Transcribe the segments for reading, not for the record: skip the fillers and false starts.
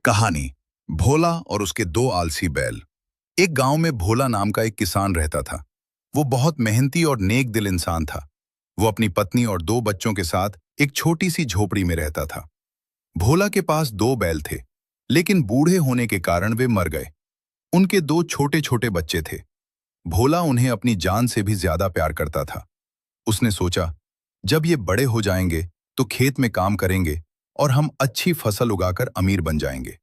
कहानी भोला और उसके दो आलसी बैल। एक गांव में भोला नाम का एक किसान रहता था। वो बहुत मेहनती और नेक दिल इंसान था। वो अपनी पत्नी और दो बच्चों के साथ एक छोटी सी झोपड़ी में रहता था। भोला के पास दो बैल थे, लेकिन बूढ़े होने के कारण वे मर गए। उनके दो छोटे छोटे बच्चे थे। भोला उन्हें अपनी जान से भी ज्यादा प्यार करता था। उसने सोचा, जब ये बड़े हो जाएंगे तो खेत में काम करेंगे और हम अच्छी फसल उगाकर अमीर बन जाएंगे।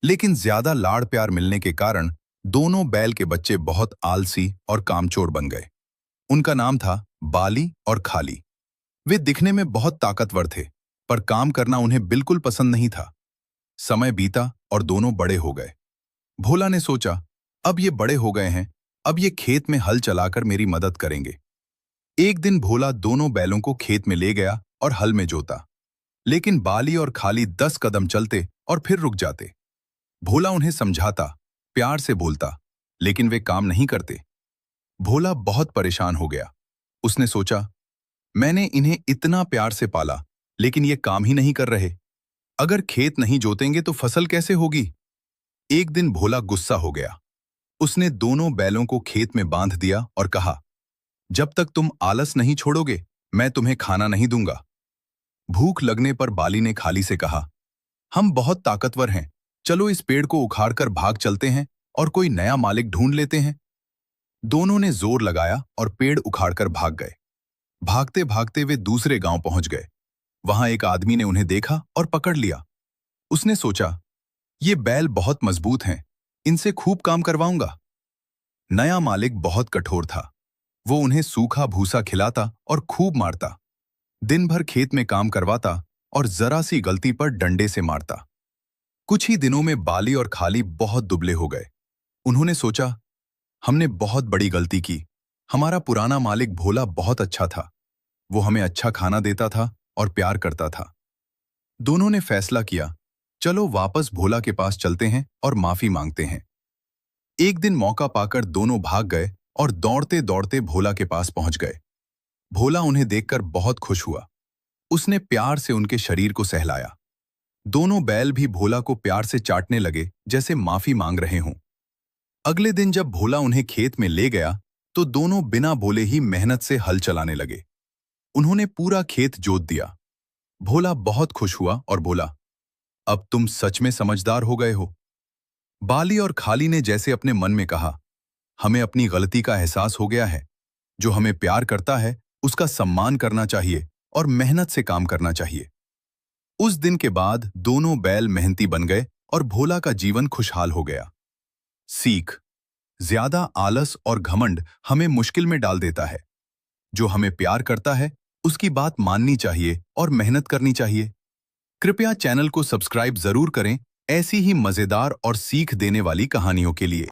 लेकिन ज्यादा लाड़ प्यार मिलने के कारण दोनों बैल के बच्चे बहुत आलसी और कामचोर बन गए। उनका नाम था बाली और खाली। वे दिखने में बहुत ताकतवर थे, पर काम करना उन्हें बिल्कुल पसंद नहीं था। समय बीता और दोनों बड़े हो गए। भोला ने सोचा, अब ये बड़े हो गए हैं, अब ये खेत में हल चलाकर मेरी मदद करेंगे। एक दिन भोला दोनों बैलों को खेत में ले गया और हल में जोता। लेकिन बाली और खाली 10 कदम चलते और फिर रुक जाते। भोला उन्हें समझाता, प्यार से बोलता, लेकिन वे काम नहीं करते। भोला बहुत परेशान हो गया। उसने सोचा, मैंने इन्हें इतना प्यार से पाला, लेकिन ये काम ही नहीं कर रहे। अगर खेत नहीं जोतेंगे तो फसल कैसे होगी? एक दिन भोला गुस्सा हो गया। उसने दोनों बैलों को खेत में बांध दिया और कहा, जब तक तुम आलस नहीं छोड़ोगे, मैं तुम्हें खाना नहीं दूंगा। भूख लगने पर बाली ने खाली से कहा, हम बहुत ताकतवर हैं, चलो इस पेड़ को उखाड़कर भाग चलते हैं और कोई नया मालिक ढूंढ लेते हैं। दोनों ने जोर लगाया और पेड़ उखाड़कर भाग गए। भागते भागते वे दूसरे गांव पहुंच गए। वहां एक आदमी ने उन्हें देखा और पकड़ लिया। उसने सोचा, ये बैल बहुत मजबूत हैं, इनसे खूब काम करवाऊंगा। नया मालिक बहुत कठोर था। वो उन्हें सूखा भूसा खिलाता और खूब मारता। दिन भर खेत में काम करवाता और जरा सी गलती पर डंडे से मारता। कुछ ही दिनों में बाली और खाली बहुत दुबले हो गए। उन्होंने सोचा, हमने बहुत बड़ी गलती की। हमारा पुराना मालिक भोला बहुत अच्छा था। वो हमें अच्छा खाना देता था और प्यार करता था। दोनों ने फैसला किया, चलो वापस भोला के पास चलते हैं और माफी मांगते हैं। एक दिन मौका पाकर दोनों भाग गए और दौड़ते दौड़ते भोला के पास पहुंच गए। भोला उन्हें देखकर बहुत खुश हुआ। उसने प्यार से उनके शरीर को सहलाया। दोनों बैल भी भोला को प्यार से चाटने लगे, जैसे माफी मांग रहे हों। अगले दिन जब भोला उन्हें खेत में ले गया तो दोनों बिना बोले ही मेहनत से हल चलाने लगे। उन्होंने पूरा खेत जोत दिया। भोला बहुत खुश हुआ और बोला, अब तुम सच में समझदार हो गए हो। बाली और खाली ने जैसे अपने मन में कहा, हमें अपनी गलती का एहसास हो गया है। जो हमें प्यार करता है उसका सम्मान करना चाहिए और मेहनत से काम करना चाहिए। उस दिन के बाद दोनों बैल मेहनती बन गए और भोला का जीवन खुशहाल हो गया। सीख: ज्यादा आलस और घमंड हमें मुश्किल में डाल देता है। जो हमें प्यार करता है उसकी बात माननी चाहिए और मेहनत करनी चाहिए। कृपया चैनल को सब्सक्राइब जरूर करें ऐसी ही मजेदार और सीख देने वाली कहानियों के लिए।